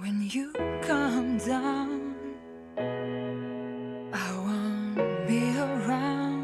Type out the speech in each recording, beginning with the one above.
When you come down, I won't be around.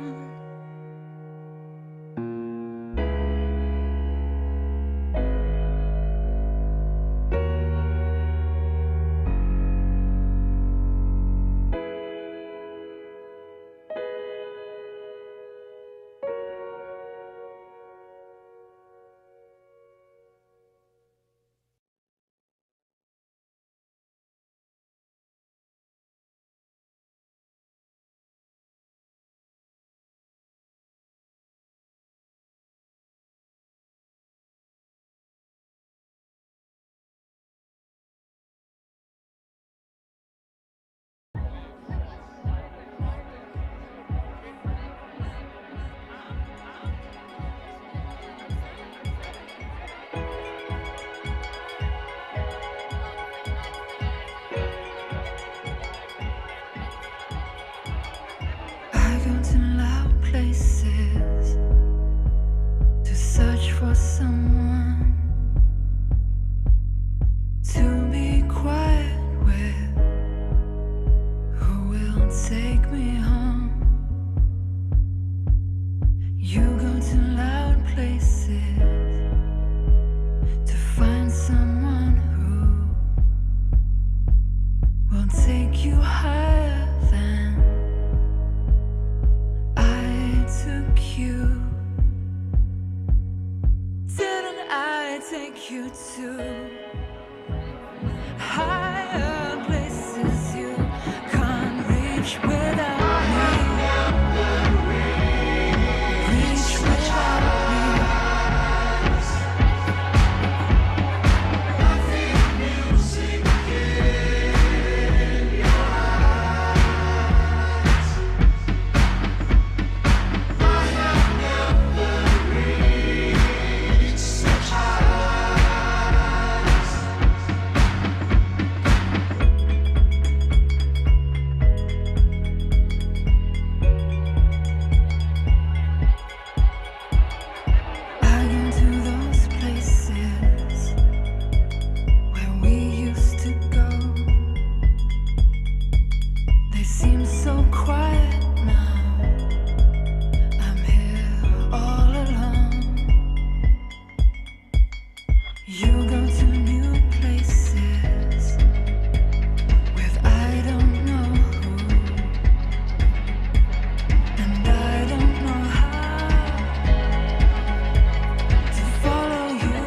I go to loud places to search for someone to be quiet with, who will take me home. You go to loud places to find someone who will take you higher than I took you. Didn't I take you to higher places you can't reach without me? Reach without I go to those places where we used to go. They seem so quiet now. I'm here all alone. You go to new places with I don't know who, and I don't know how to follow you.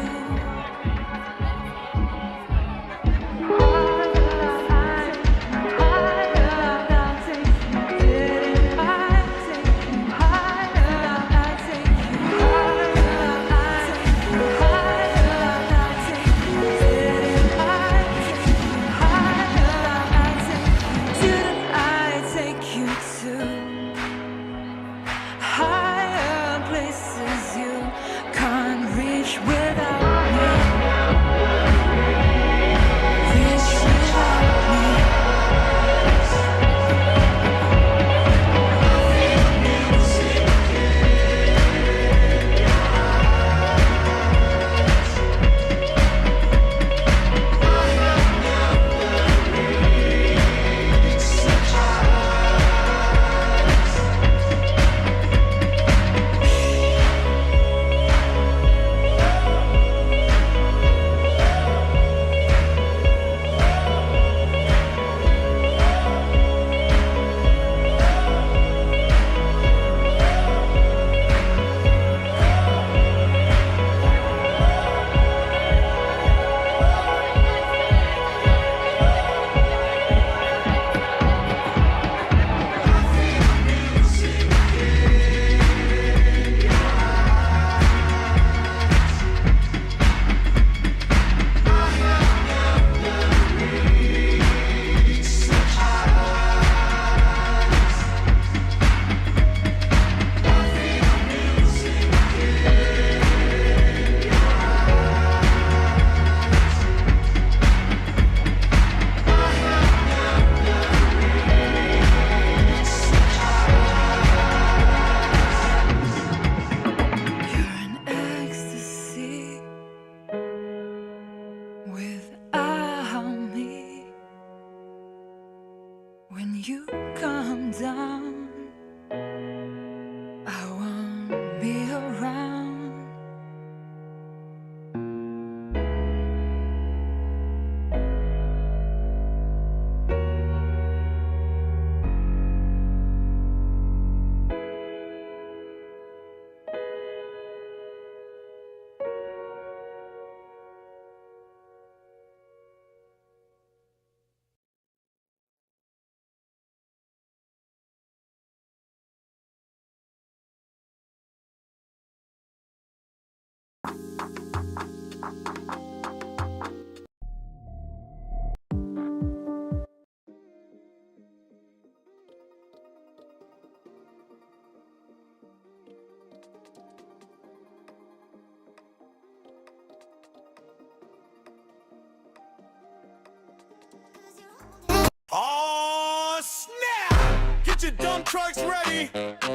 Get your dump trucks ready.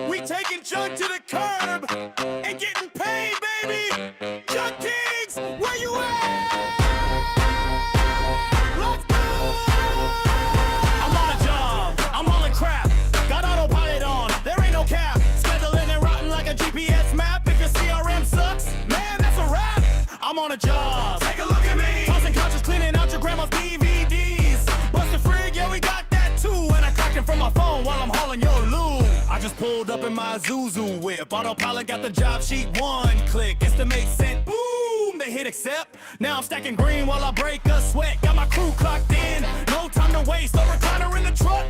We taking junk to the curb and getting paid, baby. Junk Kings, where you at? Let's go. I'm on a job. I'm hauling crap. Got autopilot on. There ain't no cap. Scheduling and routing like a GPS map. If your CRM sucks, man, that's a wrap. I'm on a job. Take a look at me. Tossing couches, cleaning out your grandma's DVDs. Busted frig, yeah, we got that too. And I clocked it from my phone while I'm hauling your loot. I just pulled up in my Zuzu whip. Autopilot got the job sheet, one click. Estimate sent, boom, they hit accept. Now I'm stacking green while I break a sweat. Got my crew clocked in, no time to waste. No recliner in the truck,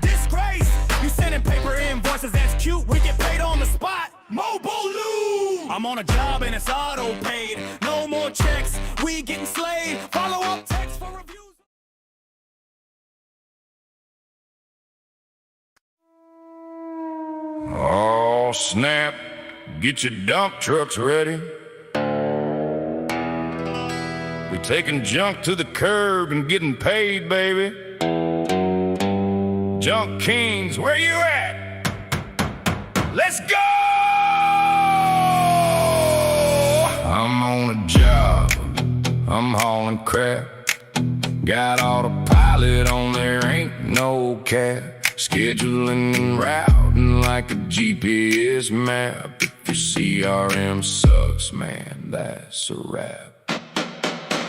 disgrace. You sending paper invoices, that's cute. We get paid on the spot. Mobile loot. I'm on a job and it's auto paid. No more checks, we getting slayed. Follow up text for reviews. Oh, snap. Get your dump trucks ready. We're taking junk to the curb and getting paid, baby. Junk Kings, where you at? Let's go! I'm on a job. I'm hauling crap. Got autopilot on, there ain't no cap. Scheduling and routing like a GPS map. If your CRM sucks, man, that's a wrap.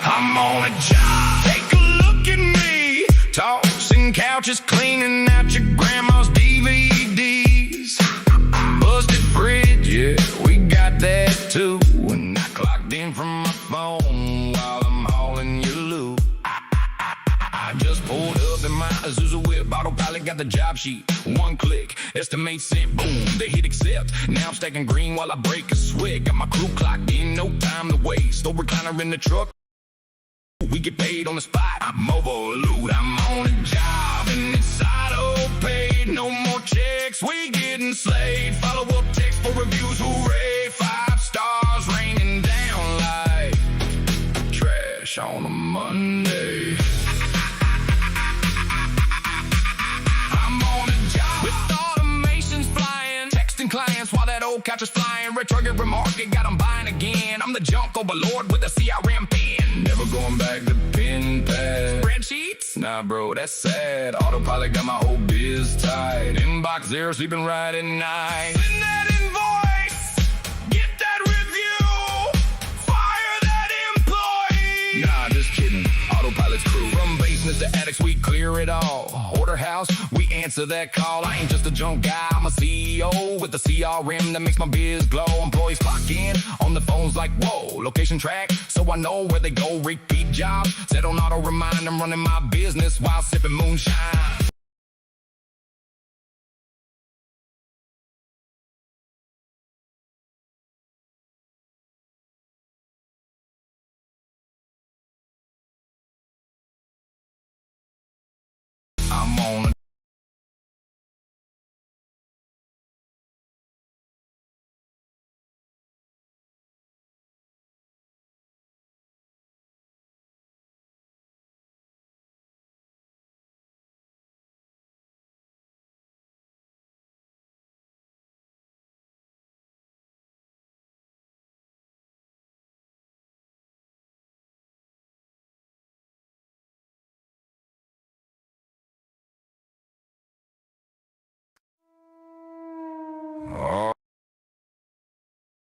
I'm on a job, take a look at me. Tossing couches, cleaning out your grandma's DVDs. Busted fridge, yeah, we got that too. When I clocked in from my phone while I'm hauling your loot. I just pulled up in my Azusa whip. Autopilot got the job sheet, one click. Estimate sent, boom, they hit accept. Now I'm stacking green while I break a sweat. Got my crew clocked in, no time to waste. No recliner in the truck, we get paid on the spot. I'm mobile loot, I'm on a job and it's auto paid. No more checks, we getting slayed. Follow up text for reviews, hooray. 5 stars raining down like trash on a Monday. I'm on a job with automations flying, texting clients while that old couch is flying. Retrograde remarket, got them buying again. I'm the junk overlord with a CRM pen. Never going back to pen pad. Spreadsheets? Nah, bro, that's sad. Autopilot got my whole biz tied. Inbox zero, sleeping right at night. Send that invoice, get that review, fire that employee. Nah, just kidding. Autopilot's crew. From basements to attics, we clear it all. Order house, we answer that call. I ain't just a junk guy, I'm a CEO with a CRM that makes my biz glow. Employees clock in on the phones like, whoa, location track, so I know where they go. Repeat jobs, set on auto remind, I'm running my business while sipping moonshine. I'm on a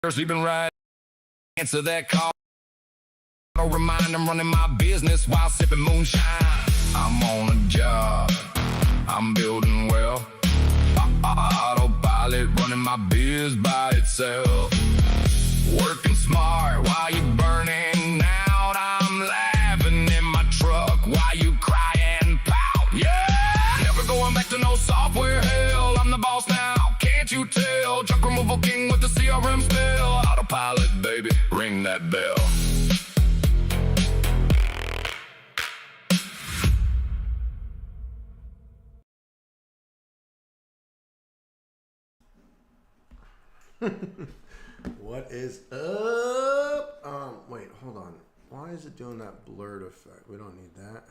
oh, sleeping right. Answer that call. Auto remind, I'm running my business while sipping moonshine. I'm on a job, I'm building wealth. Autopilot running my biz by itself. Working smart while you burning out. I'm laughing in my truck while you cry and pout. Yeah, never going back to no software hell. I'm the boss now, can't you tell? Junk removal king with the CRM spell. Autopilot, baby, ring that bell. What is up? Wait, hold on. Why is it doing that blurred effect? We don't need that.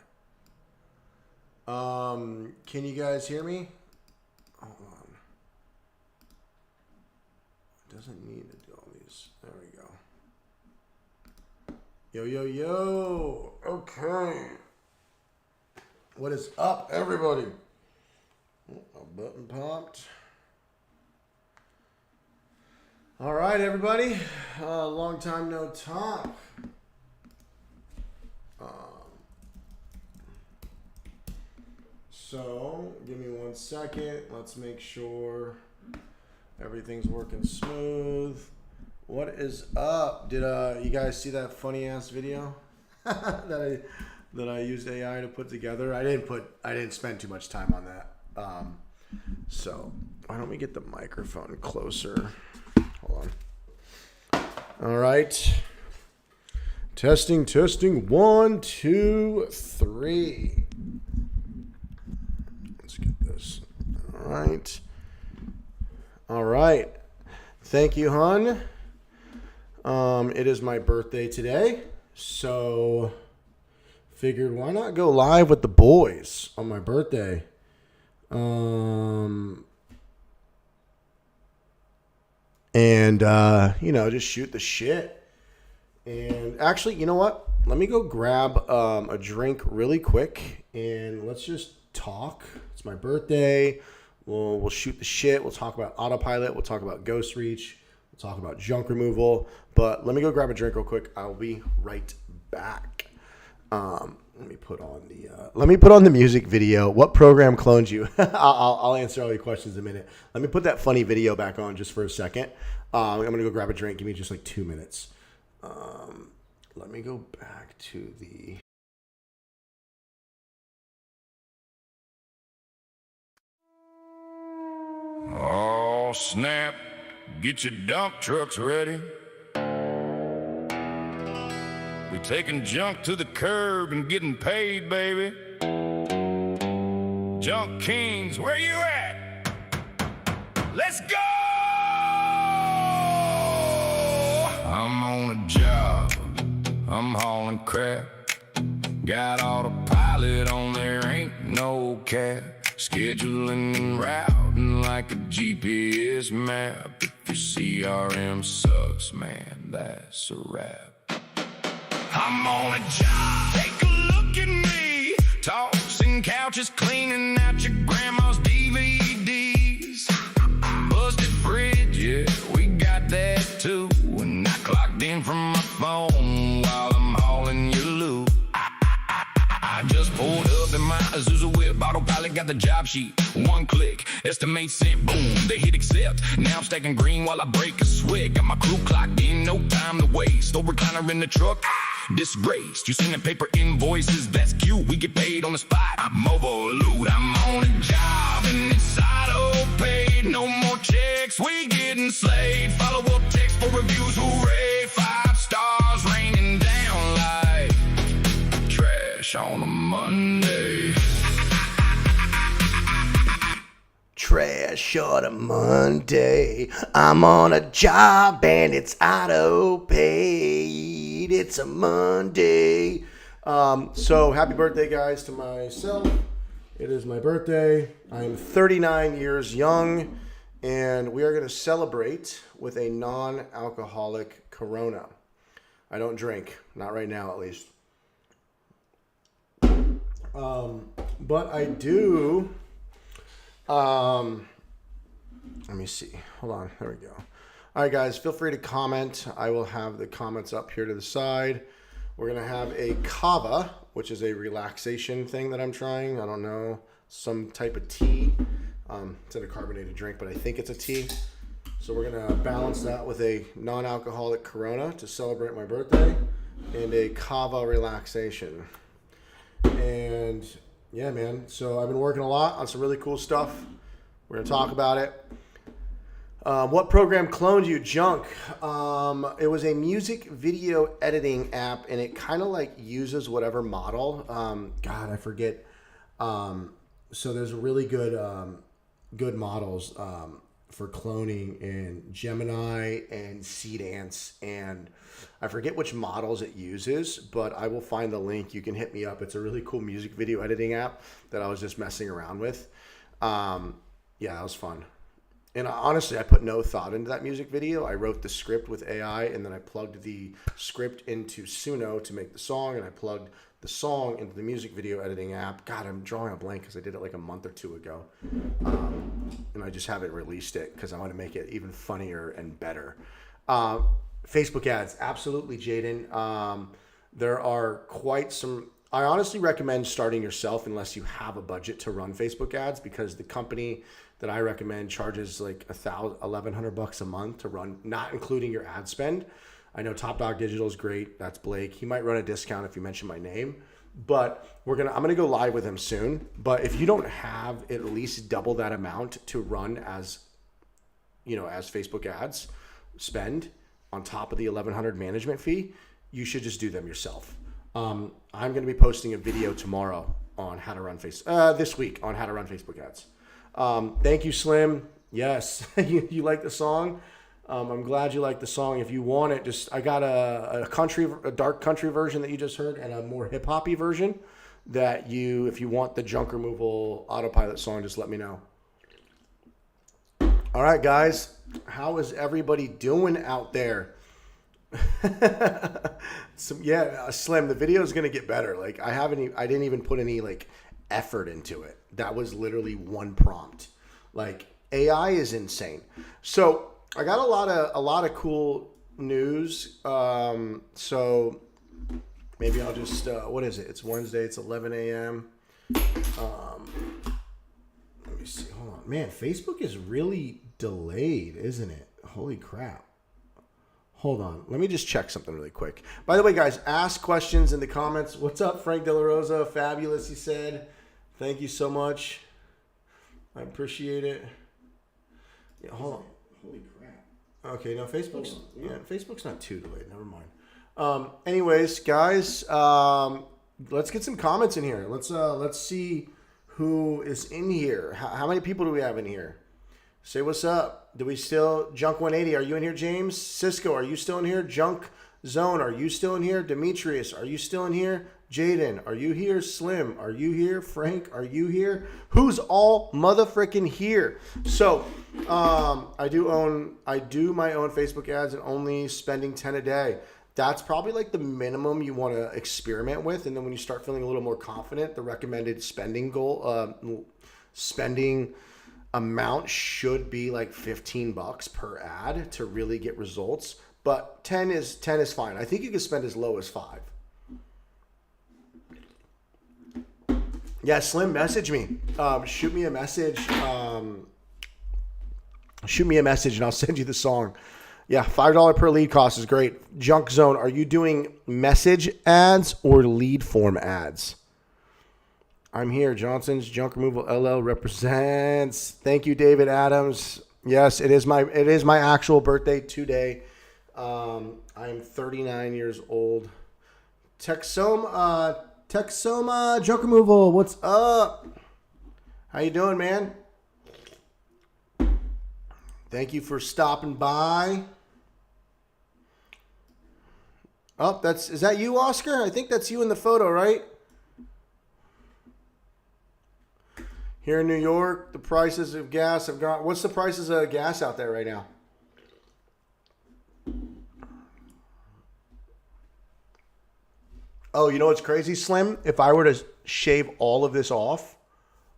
Can you guys hear me? hold on. It doesn't need to do all these. There we go. Yo, yo, yo. Okay. What is up, everybody? Oh, a button popped. All right, everybody. Long time no talk. So, give me 1 second. Let's make sure everything's working smooth. What is up? Did you guys see that funny ass video that I used AI to put together? I didn't spend too much time on that. So why don't we get the microphone closer? Hold on. All right. Testing. 1, 2, 3. Let's get this. All right. Thank you, hon. It is my birthday today, so figured why not go live with the boys on my birthday. And just shoot the shit. And actually, you know what? Let me go grab a drink really quick, and let's just talk. It's my birthday. We'll shoot the shit. We'll talk about autopilot. We'll talk about ghost reach. We'll talk about junk removal. But let me go grab a drink real quick. I'll be right back. Let me put on the music video. What program cloned you? I'll answer all your questions in a minute. Let me put that funny video back on just for a second. I'm gonna go grab a drink. Give me just like 2 minutes. Let me go back to the. Oh, snap. Get your dump trucks ready. We're taking junk to the curb and getting paid, baby. Junk Kings, where you at? Let's go! I'm on a job. I'm hauling crap. Got autopilot on there, ain't no cap. Scheduling and routing like a GPS map. If your CRM sucks, man, that's a wrap. I'm on a job. Take a look at me. Tossing couches, cleaning out your grandma's DVDs. Busted fridge, yeah, we got that too. And I clocked in from my phone while I'm hauling your loot. I just pulled up in my Azusa whip, autopilot got the job sheet. 1 click, estimate sent, boom, they hit accept. Now I'm stacking green while I break a sweat. Got my crew clocked in, no time to waste. No recliner in the truck, disgraced. You sending paper invoices, that's cute. We get paid on the spot. I'm mobile loot, I'm on a job and it's auto paid. No more checks, we getting slayed. Follow up text for reviews, hooray. 5 stars raining down like trash on a Monday. Trash on a Monday. I'm on a job and it's auto paid. It's a Monday. So happy birthday, guys, to myself. It is my birthday. I am 39 years young, and we are going to celebrate with a non-alcoholic Corona. I don't drink, not right now at least. But I do. Let me see. Hold on. There we go. All right, guys, feel free to comment. I will have the comments up here to the side. We're going to have a kava, which is a relaxation thing that I'm trying. I don't know. Some type of tea. It's in a carbonated drink, but I think it's a tea. So we're going to balance that with a non-alcoholic Corona to celebrate my birthday and a kava relaxation. And yeah, man. So I've been working a lot on some really cool stuff. We're going to talk about it. What program cloned you? Junk. It was a music video editing app, and it kind of like uses whatever model. God, I forget. So there's really good models for cloning in Gemini and Seedance, and I forget which models it uses, but I will find the link. You can hit me up. It's a really cool music video editing app that I was just messing around with. Yeah, that was fun. And honestly, I put no thought into that music video. I wrote the script with AI, and then I plugged the script into Suno to make the song, and I plugged the song into the music video editing app. God, I'm drawing a blank because I did it like a month or two ago. And I just haven't released it because I want to make it even funnier and better. Facebook ads, absolutely, Jaden. There are quite some. I honestly recommend starting yourself unless you have a budget to run Facebook ads, because the company that I recommend charges like $1,100 a month to run, not including your ad spend. I know Top Dog Digital is great. That's Blake. He might run a discount if you mention my name, but I'm gonna go live with him soon. But if you don't have at least double that amount to run as Facebook ads spend on top of the $1,100 management fee, you should just do them yourself. I'm going to be posting a video tomorrow on how to run this week on how to run Facebook ads. Thank you, Slim. Yes, you like the song. I'm glad you like the song. If you want it, I got a dark country version that you just heard, and a more hip hoppy version that if you want the junk removal autopilot song, just let me know. All right, guys, how is everybody doing out there? Slim, the video is gonna get better. Like I didn't even put any like effort into it. That was literally one prompt. Like AI is insane. So I got a lot of cool news. So maybe I'll just what is it? It's Wednesday. It's 11 a.m. Let me see. Hold on, man. Facebook is really delayed, isn't it? Holy crap. Hold on. Let me just check something really quick. By the way, guys, ask questions in the comments. What's up, Frank De La Rosa? Fabulous, he said. Thank you so much. I appreciate it. Yeah, hold on. Holy crap. Okay, no, Facebook's not too delayed. Never mind. Anyways, guys, let's get some comments in here. Let's see who is in here. How many people do we have in here? Say what's up. Do we still Junk 180? Are you in here, James? Cisco, are you still in here? Junk Zone, are you still in here? Demetrius, are you still in here? Jaden, are you here? Slim, are you here? Frank, are you here? Who's all motherfucking here? So, I do my own Facebook ads and only spending 10 a day. That's probably like the minimum you want to experiment with, and then when you start feeling a little more confident, the recommended spending amount should be like $15 per ad to really get results. But 10 is fine. I think you can spend as low as 5. Yeah, Slim, message me. Shoot me a message. Shoot me a message and I'll send you the song. Yeah, $5 per lead cost is great. Junk Zone, are you doing message ads or lead form ads? I'm here. Johnson's Junk Removal LL represents. Thank you, David Adams. Yes, it is my actual birthday today. I'm 39 years old. Texoma Junk Removal. What's up? How you doing, man? Thank you for stopping by. Oh, is that you, Oscar? I think that's you in the photo, right? Here in New York, the prices of gas have gone. What's the prices of gas out there right now? Oh, you know what's crazy, Slim? If I were to shave all of this off,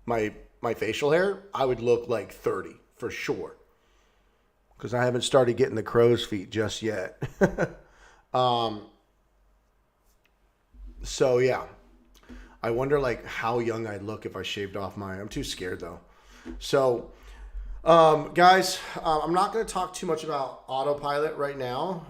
my facial hair, I would look like 30 for sure. Because I haven't started getting the crow's feet just yet. So yeah. I wonder like how young I'd look if I shaved off I'm too scared though. So, guys, I'm not going to talk too much about autopilot right now.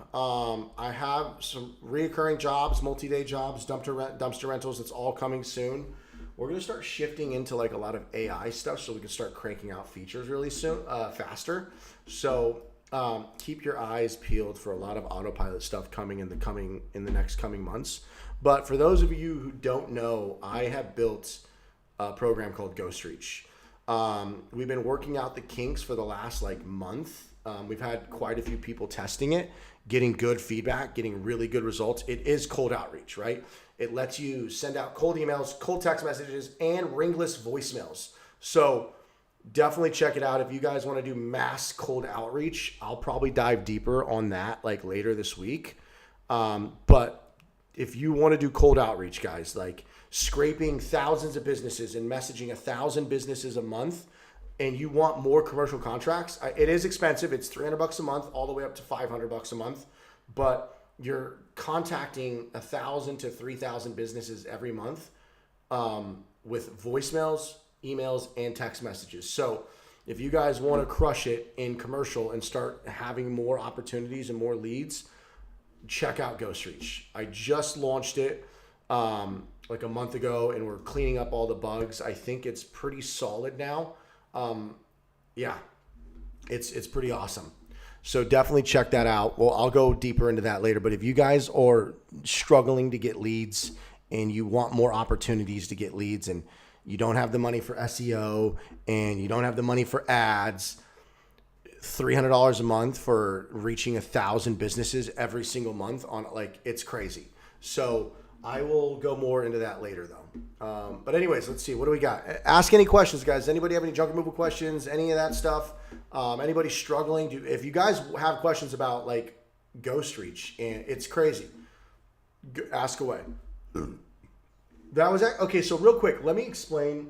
I have some reoccurring jobs, multi-day jobs, dumpster rentals. It's all coming soon. We're going to start shifting into like a lot of AI stuff so we can start cranking out features really soon, faster. So, keep your eyes peeled for a lot of autopilot stuff coming in the next coming months. But for those of you who don't know, I have built a program called GhostReach. We've been working out the kinks for the last month. We've had quite a few people testing it, getting good feedback, getting really good results. It is cold outreach, right? It lets you send out cold emails, cold text messages, and ringless voicemails. So definitely check it out. If you guys want to do mass cold outreach, I'll probably dive deeper on that like later this week. But if you want to do cold outreach, guys, like scraping thousands of businesses and messaging 1,000 businesses a month, and you want more commercial contracts, it is expensive. It's $300 a month, all the way up to $500 a month. But you're contacting 1,000 to 3,000 businesses every month with voicemails, emails, and text messages. So if you guys want to crush it in commercial and start having more opportunities and more leads, check out GhostReach. I just launched it like a month ago, and we're cleaning up all the bugs. I think it's pretty solid now. Yeah, it's pretty awesome. So definitely check that out. Well, I'll go deeper into that later. But if you guys are struggling to get leads and you want more opportunities to get leads, and you don't have the money for SEO and you don't have the money for ads, $300 a month for reaching 1,000 businesses every single month on, like, it's crazy. So I will go more into that later though. But anyways, let's see. What do we got? Ask any questions, guys. Anybody have any junk removal questions? Any of that stuff? Anybody struggling? If you guys have questions about like GhostReach, and it's crazy, ask away. That was okay. So real quick, let me explain.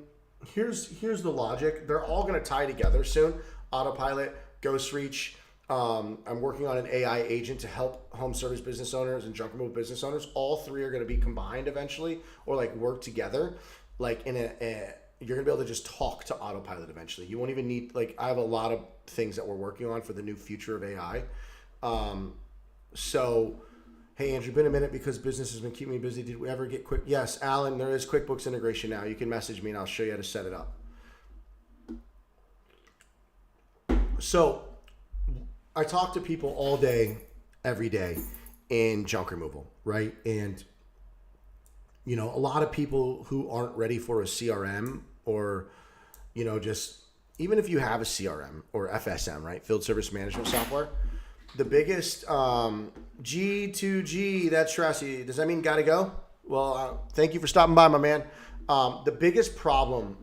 Here's the logic. They're all going to tie together soon. Autopilot, GhostReach. I'm working on an AI agent to help home service business owners and junk removal business owners. All three are going to be combined eventually, or like work together. Like you're going to be able to just talk to Autopilot eventually. You won't even need, like, I have a lot of things that we're working on for the new future of AI. So, hey, Andrew, been a minute because business has been keeping me busy. Did we ever get quick? Yes, Alan, there is QuickBooks integration now. You can message me and I'll show you how to set it up. So I talk to people all day, every day in junk removal, right? And, you know, a lot of people who aren't ready for a CRM, or, you know, just even if you have a CRM or FSM, right? Field Service Management Software. The biggest G2G, that's Trashy. Does that mean gotta go? Well, thank you for stopping by, my man. The biggest problem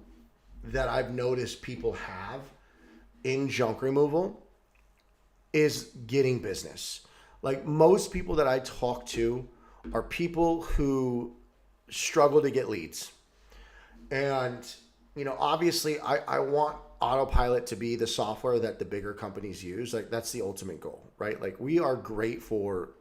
that I've noticed people have in junk removal is getting business. Like, most people that I talk to are people who struggle to get leads. And, you know, obviously I want Autopilot to be the software that the bigger companies use. Like, that's the ultimate goal, right? Like, we are great for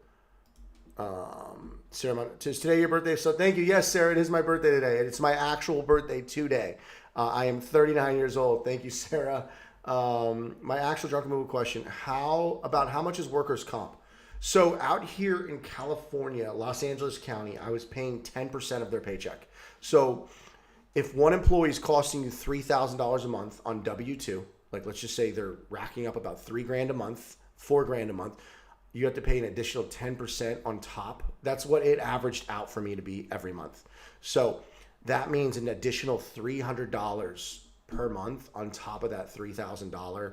ceremony. Is today your birthday? So thank you. Yes, Sarah, it is my birthday today. It's my actual birthday today. I am 39 years old. Thank you, Sarah. My actual junk removal question: how much is workers' comp? So out here in California, Los Angeles County, I was paying 10% of their paycheck. So if one employee is costing you $3,000 a month on W-2, like let's just say they're racking up about $3,000 a month, $4,000 a month, you have to pay an additional 10% on top. That's what it averaged out for me to be every month. So that means an additional $300 per month on top of that $3,000.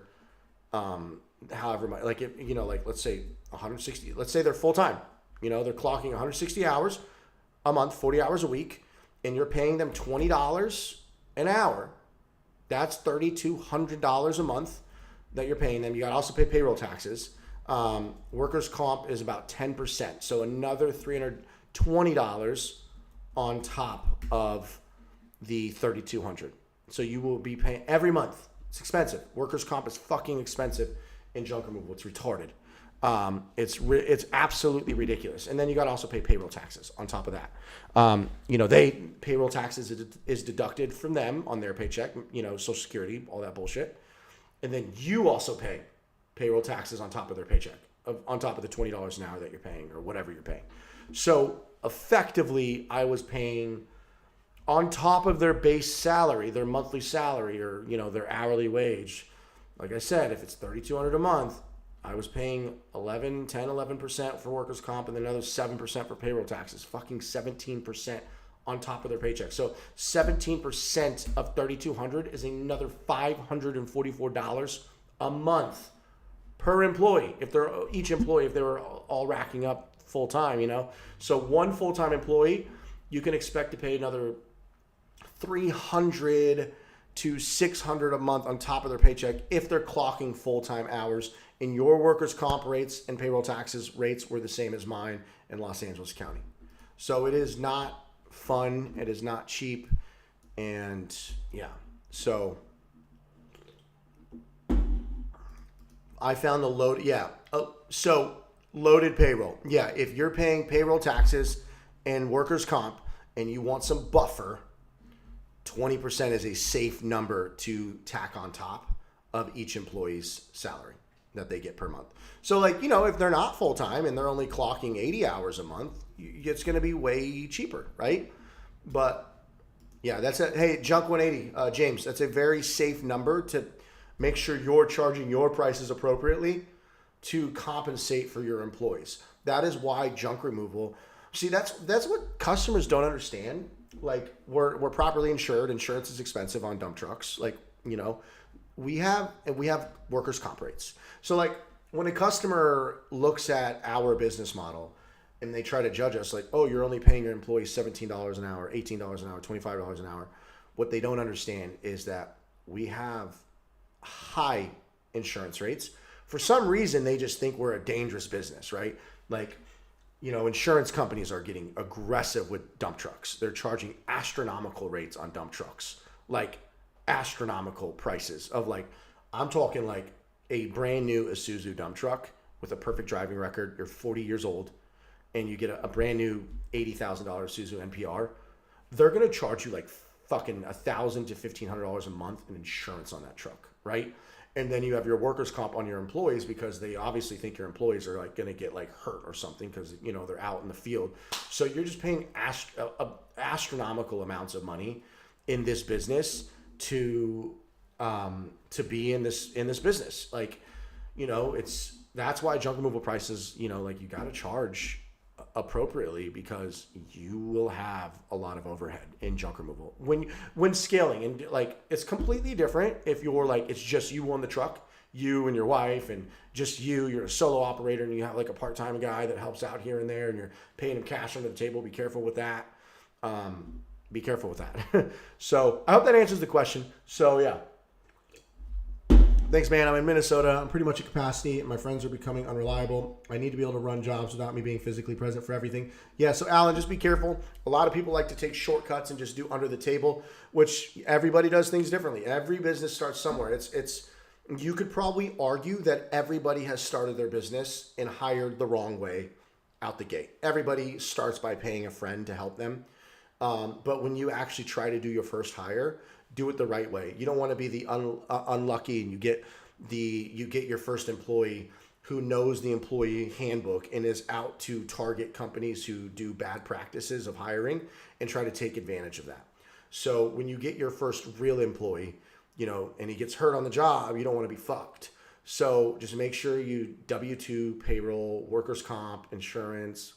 However much, like, if, you know, like let's say 160, let's say they're full time, you know, they're clocking 160 hours a month, 40 hours a week, and you're paying them $20 an hour. That's $3,200 a month that you're paying them. You got to also pay payroll taxes. Workers' comp is about 10%. So another $320 on top of the $3,200. So you will be paying every month. It's expensive. Workers' comp is fucking expensive in junk removal. It's retarded. It's absolutely ridiculous. And then you got to also pay payroll taxes on top of that. You know, payroll taxes is deducted from them on their paycheck, you know, Social Security, all that bullshit. And then you also pay payroll taxes on top of their paycheck, on top of the $20 an hour that you're paying or whatever you're paying. So effectively, I was paying on top of their base salary, their monthly salary, or, you know, their hourly wage. Like I said, if it's $3,200 a month, I was paying 11% for workers' comp and then another 7% for payroll taxes. Fucking 17% on top of their paycheck. So 17% of $3,200 is another $544 a month per employee. If they were all racking up full time, you know. So one full time employee, you can expect to pay another $300 to $600 a month on top of their paycheck if they're clocking full-time hours. And your workers' comp rates and payroll taxes rates were the same as mine in Los Angeles County. So it is not fun. It is not cheap. And yeah, so I found the load. Yeah. So loaded payroll. Yeah. If you're paying payroll taxes and workers' comp and you want some buffer, 20% is a safe number to tack on top of each employee's salary that they get per month. So like, if they're not full time and they're only clocking 80 hours a month, it's going to be way cheaper, right? But yeah, that's it. Hey, Junk 180, James, that's a very safe number to make sure you're charging your prices appropriately to compensate for your employees. That is why junk removal. See, that's what customers don't understand. Like we're properly insured. Insurance is expensive on dump trucks. Like, we have workers' comp rates. So like when a customer looks at our business model and they try to judge us like, oh, you're only paying your employees $17 an hour, $18 an hour, $25 an hour. What they don't understand is that we have high insurance rates. For some reason, they just think we're a dangerous business, right? Like, insurance companies are getting aggressive with dump trucks. They're charging astronomical rates on dump trucks, like astronomical prices of like, I'm talking like a brand new Isuzu dump truck with a perfect driving record. You're 40 years old and you get a brand new $80,000 Isuzu NPR. They're going to charge you like fucking $1,000 to $1,500 a month in insurance on that truck, right? And then you have your workers' comp on your employees because they obviously think your employees are like going to get like hurt or something because they're out in the field. So you're just paying astronomical amounts of money in this business to be in this business. Like, that's why junk removal prices, like you got to charge appropriately because you will have a lot of overhead in junk removal when scaling. And like, it's completely different if you're like, it's just you on the truck, you and your wife and just you're a solo operator and you have like a part-time guy that helps out here and there and you're paying him cash under the table. Be careful with that. So I hope that answers the question. So yeah. Thanks, man. I'm in Minnesota. I'm pretty much at capacity. My friends are becoming unreliable. I need to be able to run jobs without me being physically present for everything. Yeah, so Alan, just be careful. A lot of people like to take shortcuts and just do under the table, which everybody does things differently. Every business starts somewhere. It's you could probably argue that everybody has started their business and hired the wrong way out the gate. Everybody starts by paying a friend to help them. But when you actually try to do your first hire, do it the right way. You don't want to be the unlucky and you get your first employee who knows the employee handbook and is out to target companies who do bad practices of hiring and try to take advantage of that. So when you get your first real employee, and he gets hurt on the job, you don't want to be fucked. So just make sure you W-2, payroll, workers' comp, insurance,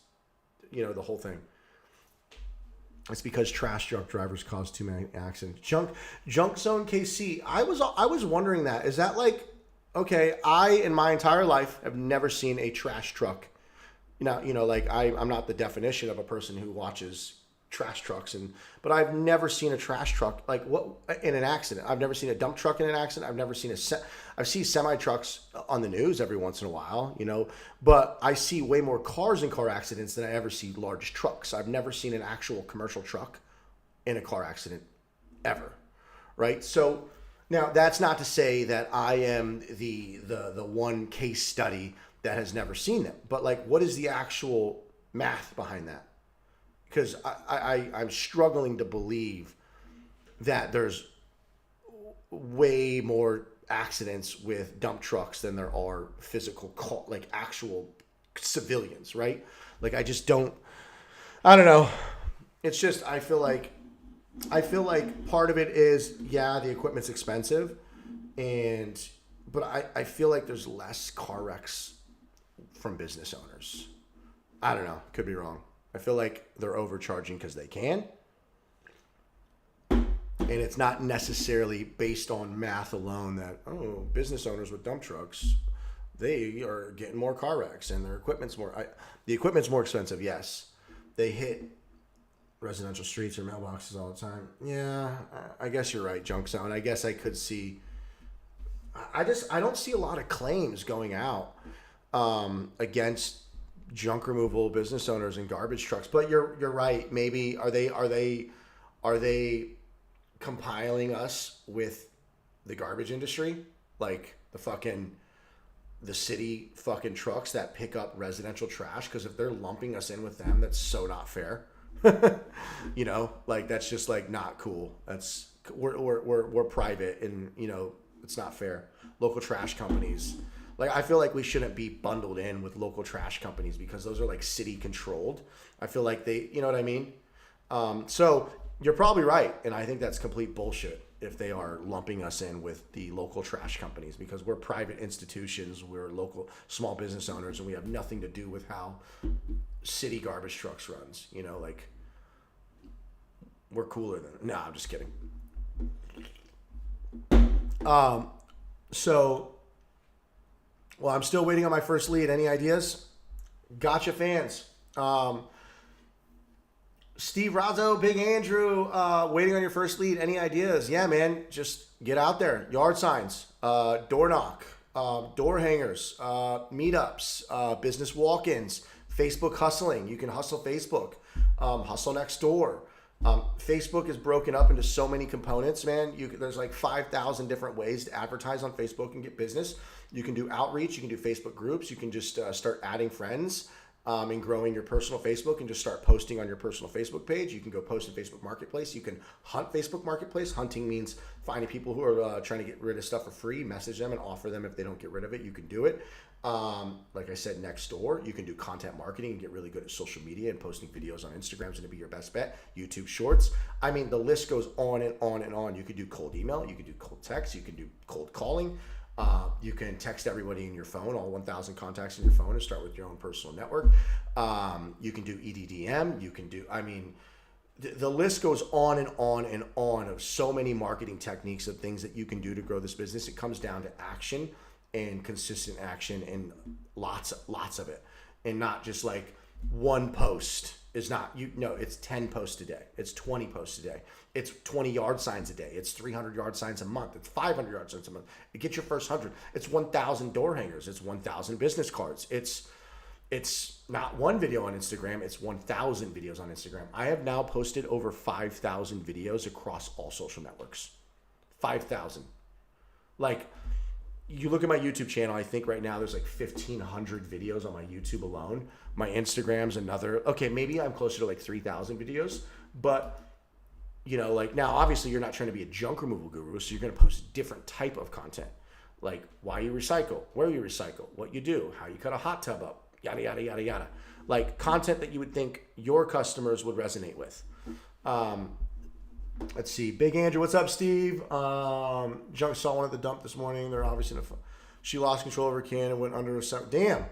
the whole thing. It's because trash truck drivers cause too many accidents. Junk Zone KC. I was wondering that. Is that like, okay, I in my entire life have never seen a trash truck. Like I'm not the definition of a person who watches trash trucks but I've never seen a trash truck like what in an accident. I've never seen a dump truck in an accident. I've never seen I've seen semi trucks on the news every once in a while, but I see way more cars in car accidents than I ever see large trucks. I've never seen an actual commercial truck in a car accident ever. Right? So now that's not to say that I am the one case study that has never seen them, but like, what is the actual math behind that? Because I'm struggling to believe that there's way more accidents with dump trucks than there are physical, like actual civilians, right? Like I don't know. It's just, I feel like part of it is, yeah, the equipment's expensive but I feel like there's less car wrecks from business owners. I don't know. Could be wrong. I feel like they're overcharging because they can. And it's not necessarily based on math alone that, business owners with dump trucks, they are getting more car wrecks and their equipment's more... the equipment's more expensive, yes. They hit residential streets or mailboxes all the time. Yeah, I guess you're right, Junk Zone. I guess I could see. I don't see a lot of claims going out against junk removal business owners and garbage trucks. But you're right. Maybe are they compiling us with the garbage industry, like the city fucking trucks that pick up residential trash? Because if they're lumping us in with them, that's so not fair. You know, like that's just like not cool. That's we're private, and you know it's not fair. Local trash companies, like I feel like we shouldn't be bundled in with local trash companies because those are like city controlled. I feel like they, you know what I mean? So you're probably right, and I think that's complete bullshit if they are lumping us in with the local trash companies, because we're private institutions, we're local small business owners, and we have nothing to do with how city garbage trucks runs. You know, like we're cooler than. No, I'm just kidding. So, well, I'm still waiting on my first lead. Any ideas? Gotcha fans. Steve Razzo, Big Andrew, waiting on your first lead. Any ideas? Yeah, man, just get out there. Yard signs, door knock, door hangers, meetups, business walk-ins, Facebook hustling. You can hustle Facebook, hustle next door. Facebook is broken up into so many components, man. There's like 5,000 different ways to advertise on Facebook and get business. You can do outreach. You can do Facebook groups. You can just start adding friends and growing your personal Facebook and just start posting on your personal Facebook page. You can go post in Facebook Marketplace. You can hunt Facebook Marketplace. Hunting means finding people who are trying to get rid of stuff for free, message them and offer them if they don't get rid of it. You can do it. Like I said, next door, you can do content marketing and get really good at social media, and posting videos on Instagram is going to be your best bet. YouTube Shorts. I mean, the list goes on and on and on. You could do cold email. You could do cold text. You can do cold calling. You can text everybody in your phone, all 1,000 contacts in your phone, and start with your own personal network. You can do EDDM. You can do, I mean, the list goes on and on and on of so many marketing techniques of things that you can do to grow this business. It comes down to action and consistent action, and lots of it, and not just like one post is not, it's 10 posts a day. It's 20 posts a day. It's 20 yard signs a day. It's 300 yard signs a month. It's 500 yard signs a month. You get your first 100. It's 1,000 door hangers. It's 1,000 business cards. It's not one video on Instagram. It's 1,000 videos on Instagram. I have now posted over 5,000 videos across all social networks. 5,000. Like, you look at my YouTube channel, I think right now there's like 1,500 videos on my YouTube alone. My Instagram's another, okay, maybe I'm closer to like 3,000 videos, but you know, like now obviously you're not trying to be a junk removal guru, so you're going to post a different type of content, like why you recycle, where you recycle, what you do, how you cut a hot tub up, yada, yada, yada, yada. Like content that you would think your customers would resonate with. Let's see. Big Andrew, what's up, Steve? Junk saw one at the dump this morning. They're obviously in a. She lost control of her can and went under a set. Damn.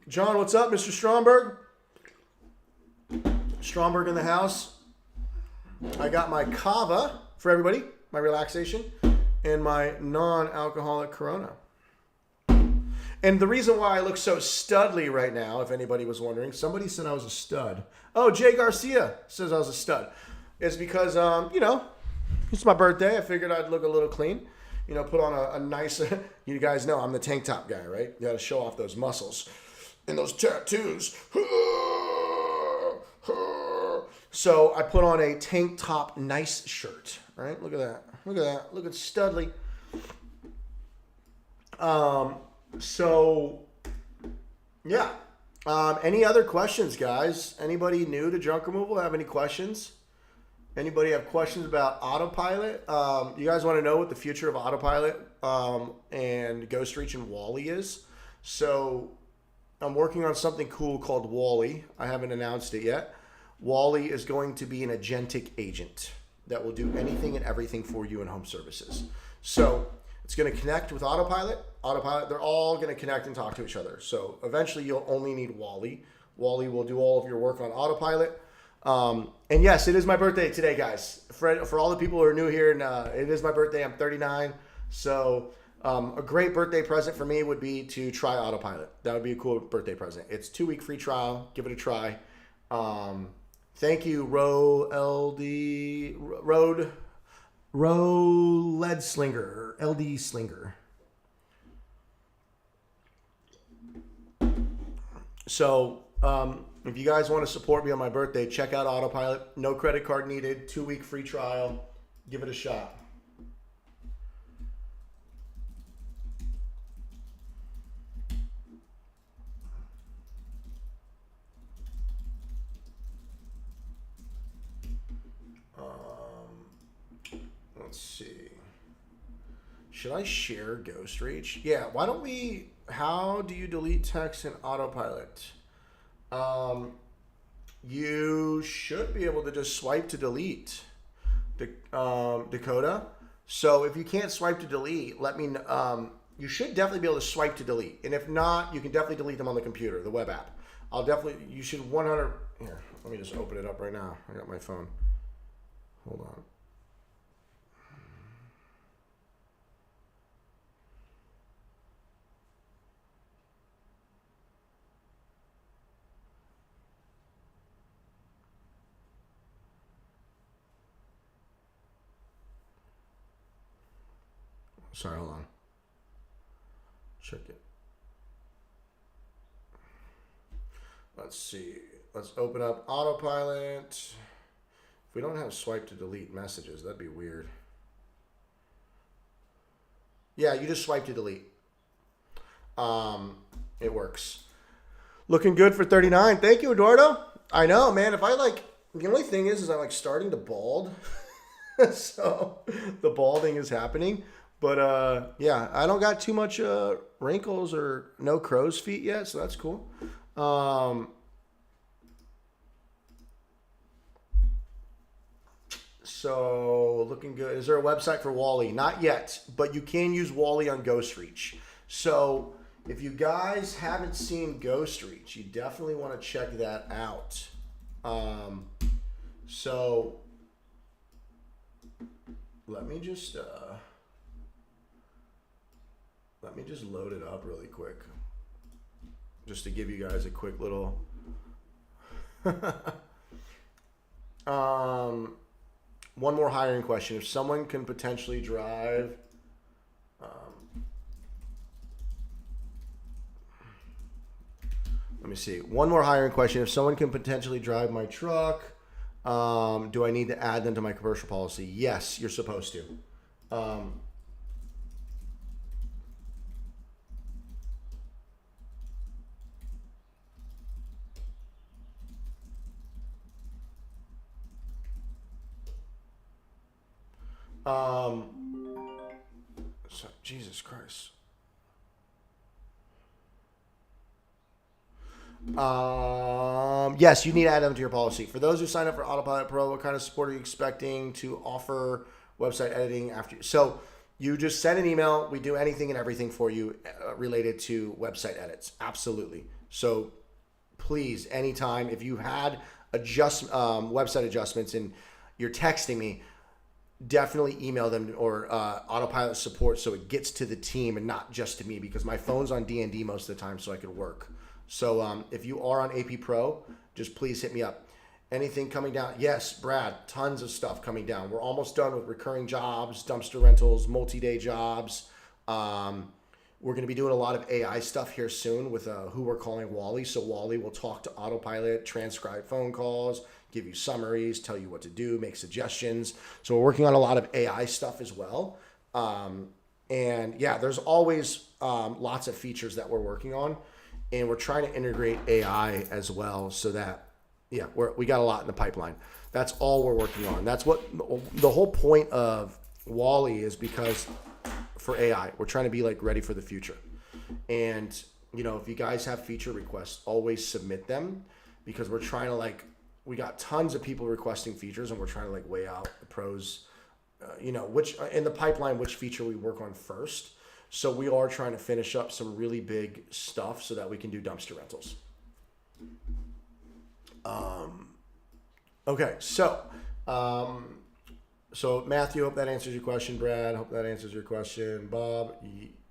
John, what's up, Mr. Stromberg? Stromberg in the house. I got my kava for everybody, my relaxation, and my non-alcoholic Corona. And the reason why I look so studly right now, if anybody was wondering, somebody said I was a stud. Oh, Jay Garcia says I was a stud. It's because, it's my birthday. I figured I'd look a little clean. You know, put on a nice, you guys know I'm the tank top guy, right? You got to show off those muscles and those tattoos. So I put on a tank top nice shirt, right? Look at that. Look at that. Look at Studley. So, yeah. Any other questions, guys? Anybody new to junk removal have any questions? Anybody have questions about Autopilot? You guys want to know what the future of Autopilot and Ghost Reach and Wally is? So I'm working on something cool called Wally. I haven't announced it yet. Wally is going to be an agentic agent that will do anything and everything for you in home services. So it's going to connect with Autopilot. Autopilot, they're all going to connect and talk to each other. So eventually you'll only need Wally. Wally will do all of your work on Autopilot. And yes, it is my birthday today, guys. For all the people who are new here, and it is my birthday. I'm 39. So a great birthday present for me would be to try Autopilot. That would be a cool birthday present. It's 2-week free trial. Give it a try. Thank you, Road Lead Slinger, LD Slinger. So, if you guys want to support me on my birthday, check out Autopilot. No credit card needed. 2-week free trial. Give it a shot. Let's see. Should I share Ghost Reach? Yeah, why don't we... How do you delete text in Autopilot? You should be able to just swipe to delete, Dakota. So if you can't swipe to delete, let me... you should definitely be able to swipe to delete. And if not, you can definitely delete them on the computer, the web app. You should 100... Here, let me just open it up right now. I got my phone. Hold on. Sorry, hold on. Check it. Let's see. Let's open up Autopilot. If we don't have swipe to delete messages, that'd be weird. Yeah, you just swipe to delete. It works. Looking good for 39. Thank you, Eduardo. I know, man. If I the only thing is I'm starting to bald. So the balding is happening. But, yeah, I don't got too much wrinkles or no crow's feet yet, so that's cool. So, looking good. Is there a website for Wally? Not yet, but you can use Wally on Ghost Reach. So, if you guys haven't seen Ghost Reach, you definitely want to check that out. So, let me just load it up really quick. Just to give you guys a quick little... one more hiring question. If someone can potentially drive... let me see. One more hiring question. If someone can potentially drive my truck, do I need to add them to my commercial policy? Yes, you're supposed to. So, Jesus Christ. Yes, you need to add them to your policy. For those who sign up for Autopilot Pro, what kind of support are you expecting to offer website editing after? So you just send an email. We do anything and everything for you related to website edits. Absolutely. So please, anytime, if you had website adjustments and you're texting me, definitely email them or Autopilot support so it gets to the team and not just to me, because my phone's on D&D most of the time so I could work. So if you are on AP Pro, just please hit me up. Anything coming down? Yes, Brad, tons of stuff coming down. We're almost done with recurring jobs, dumpster rentals, multi-day jobs. We're going to be doing a lot of AI stuff here soon with who we're calling Wally. So Wally will talk to Autopilot, transcribe phone calls, give you summaries, tell you what to do, make suggestions. So we're working on a lot of AI stuff as well. And yeah, there's always lots of features that we're working on. And we're trying to integrate AI as well so that, yeah, we got a lot in the pipeline. That's all we're working on. That's what the whole point of Wally is, because for AI, we're trying to be ready for the future. And, if you guys have feature requests, always submit them, because we're trying to we got tons of people requesting features, and we're trying to weigh out the pros, which in the pipeline, which feature we work on first. So we are trying to finish up some really big stuff so that we can do dumpster rentals. Okay, so Matthew, hope that answers your question. Brad, hope that answers your question. Bob,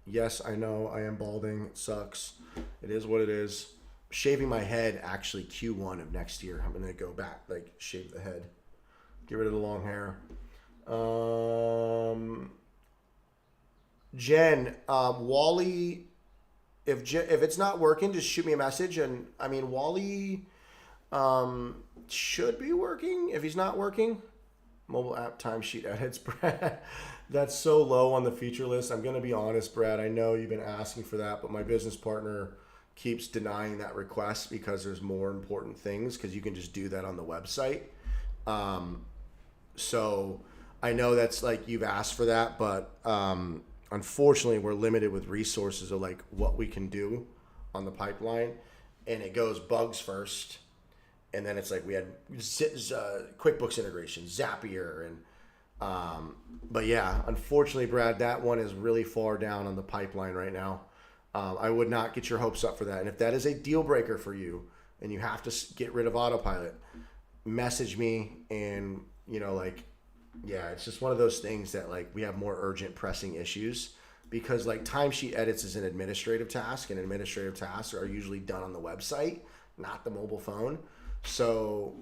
yes, I know I am balding. It sucks. It is what it is. shaving my head actually Q1 of next year. I'm gonna go back, like shave the head, get rid of the long hair. Jen, Wally, if it's not working, just shoot me a message. And I mean, Wally should be working. If he's not working, mobile app timesheet edits, Brad. That's so low on the feature list. I'm gonna be honest, Brad. I know you've been asking for that, but my business partner keeps denying that request because there's more important things, because you can just do that on the website. So I know that's like you've asked for that, but unfortunately we're limited with resources of like what we can do on the pipeline, and it goes bugs first, and then it's like we had QuickBooks integration, Zapier, and but yeah, unfortunately, Brad, that one is really far down on the pipeline right now. I would not get your hopes up for that. And if that is a deal breaker for you and you have to get rid of autopilot, message me. And, you know, like, yeah, it's just one of those things that like we have more urgent pressing issues, because like timesheet edits is an administrative task, and administrative tasks are usually done on the website, not the mobile phone. So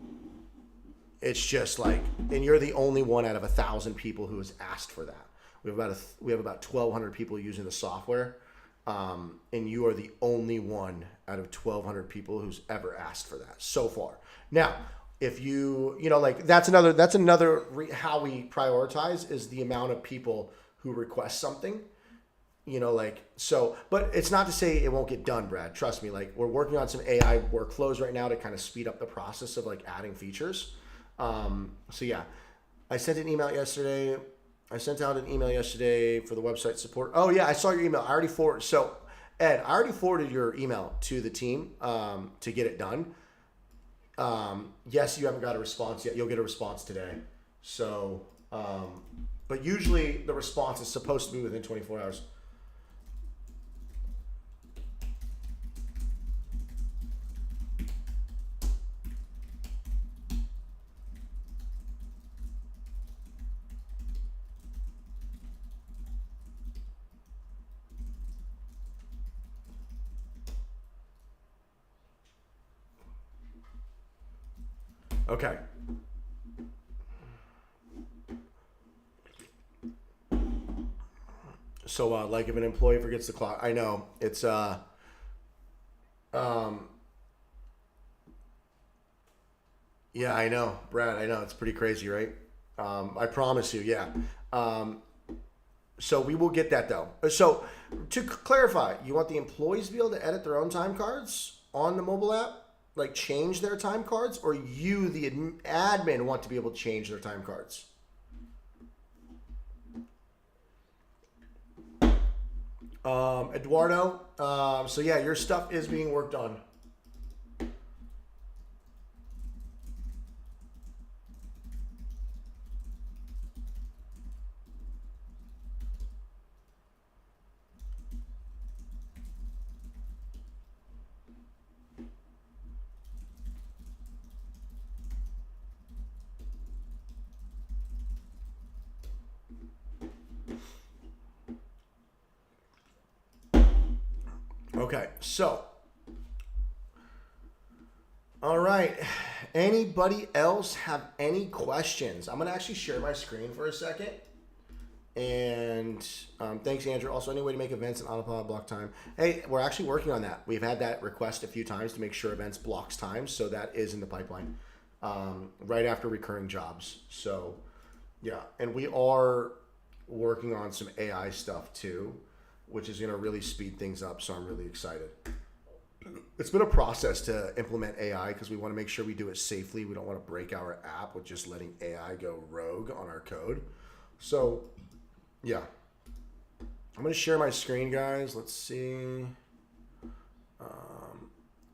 it's just like, and you're the only one out of 1,000 people who has asked for that. We have about 1,200 people using the software. And you are the only one out of 1,200 people who's ever asked for that so far. Now, if you know, like that's another how we prioritize is the amount of people who request something, you know, like, so, but it's not to say it won't get done, Brad. Trust me. Like, we're working on some AI workflows right now to kind of speed up the process of like adding features. So yeah, I sent an email yesterday. I sent out an email yesterday for the website support. Oh yeah, I saw your email. I already forwarded. So Ed, I already forwarded your email to the team to get it done. Yes, you haven't got a response yet. You'll get a response today. So, but usually the response is supposed to be within 24 hours. Okay. So, like if an employee forgets the clock, I know it's, yeah, I know, Brad, I know it's pretty crazy, right? I promise you, yeah. So we will get that though. So to clarify, you want the employees to be able to edit their own time cards on the mobile app? Like change their time cards, or you, the admin, want to be able to change their time cards? Eduardo, so yeah, your stuff is being worked on. Okay, so, all right. Anybody else have any questions? I'm going to actually share my screen for a second. And thanks, Andrew. Also, any way to make events in autopilot block time? Hey, we're actually working on that. We've had that request a few times to make sure events blocks time. So that is in the pipeline right after recurring jobs. So, yeah. And we are working on some AI stuff too, which is going to really speed things up. So I'm really excited. It's been a process to implement AI because we want to make sure we do it safely. We don't want to break our app with just letting AI go rogue on our code. So, yeah. I'm going to share my screen, guys. Let's see.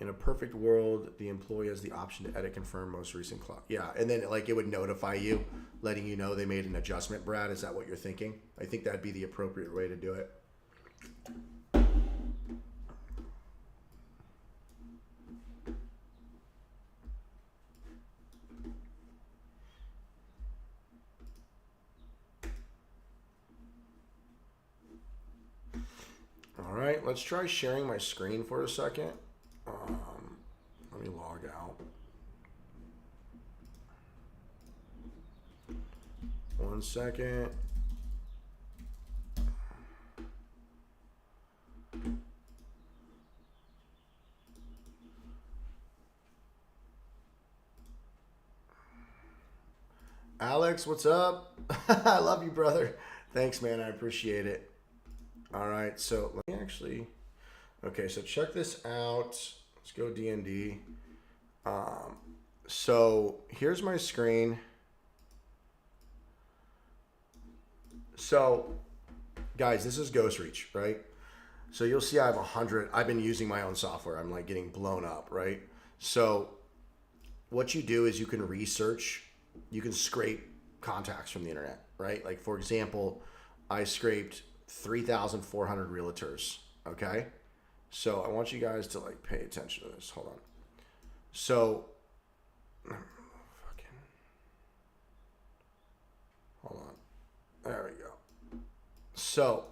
In a perfect world, the employee has the option to edit, confirm most recent clock. Yeah, and then like it would notify you, letting you know they made an adjustment, Brad. Is that what you're thinking? I think that'd be the appropriate way to do it. All right, let's try sharing my screen for a second. 1 second. Alex, what's up? I love you, brother. Thanks, man. I appreciate it. All right, so let me actually... Okay, so check this out. Let's go D&D. So here's my screen. So, guys, this is Ghost Reach, right? So you'll see I have 100. I've been using my own software. I'm like getting blown up, right? So what you do is you can research, you can scrape contacts from the internet, right? Like, for example, I scraped 3,400 realtors, okay? So I want you guys to like pay attention to this. Hold on. So, hold on. There we go. So,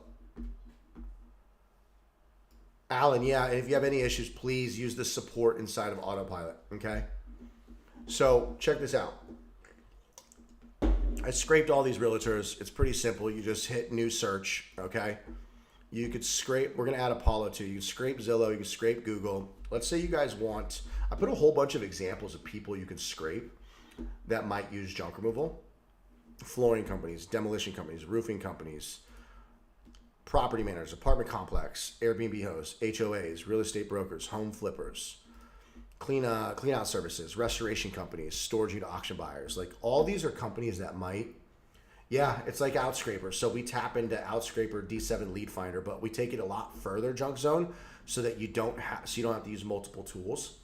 Alan, yeah, and if you have any issues, please use the support inside of Autopilot, okay? So, check this out. I scraped all these realtors. It's pretty simple. You just hit new search, okay? You could scrape, we're going to add Apollo too. You can scrape Zillow, you can scrape Google. Let's say you guys want, I put a whole bunch of examples of people you can scrape that might use junk removal. Flooring companies, demolition companies, roofing companies, property managers, apartment complex, Airbnb hosts, HOAs, real estate brokers, home flippers, clean out services, restoration companies, storage unit auction buyers. Like, all these are companies that might, yeah, it's like Outscraper. So we tap into Outscraper D7 Lead Finder, but we take it a lot further, Junk Zone, so that you don't have to use multiple tools.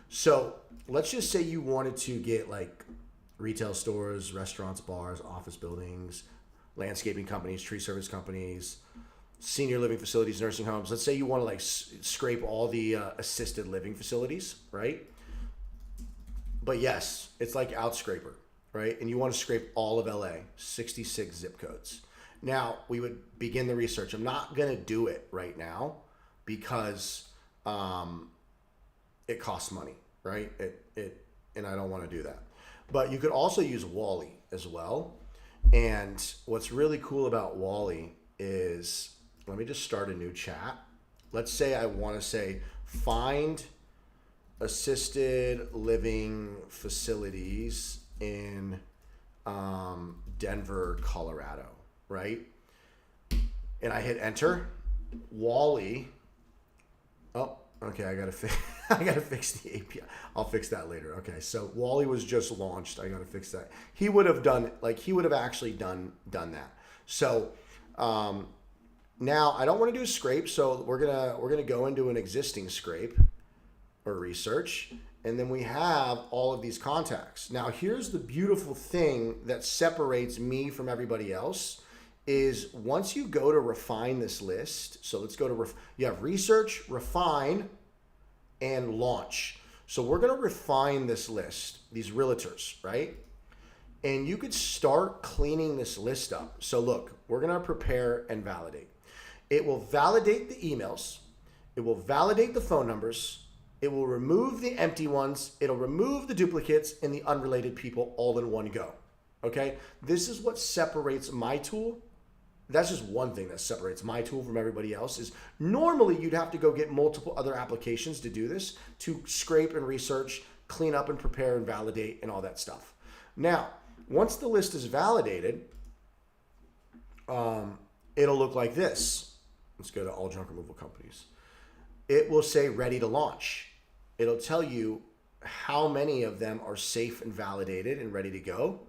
So let's just say you wanted to get like retail stores, restaurants, bars, office buildings, landscaping companies, tree service companies, senior living facilities, nursing homes. Let's say you want to like scrape all the assisted living facilities, right? But yes, it's like Outscraper, right? And you want to scrape all of LA, 66 zip codes. Now, we would begin the research. I'm not going to do it right now because it costs money, right? And I don't want to do that. But you could also use Wally as well. And what's really cool about Wally is, let me just start a new chat. Let's say I want to say find assisted living facilities in Denver, Colorado, right? And I hit enter. Wally. Oh, okay. I gotta fix the API. I'll fix that later. Okay, so Wally was just launched. I gotta fix that. He would have actually done that. So now I don't want to do a scrape, so we're gonna go into an existing scrape or research, and then we have all of these contacts. Now here's the beautiful thing that separates me from everybody else is once you go to refine this list, so let's go to, you have research, refine, and launch. So we're gonna refine this list, these realtors, right? And you could start cleaning this list up. So look, we're gonna prepare and validate. It will validate the emails. It will validate the phone numbers. It will remove the empty ones. It'll remove the duplicates and the unrelated people all in one go. Okay? This is what separates my tool. That's just one thing that separates my tool from everybody else is normally you'd have to go get multiple other applications to do this, to scrape and research, clean up and prepare and validate and all that stuff. Now, once the list is validated, it'll look like this. Let's go to all junk removal companies. It will say ready to launch. It'll tell you how many of them are safe and validated and ready to go,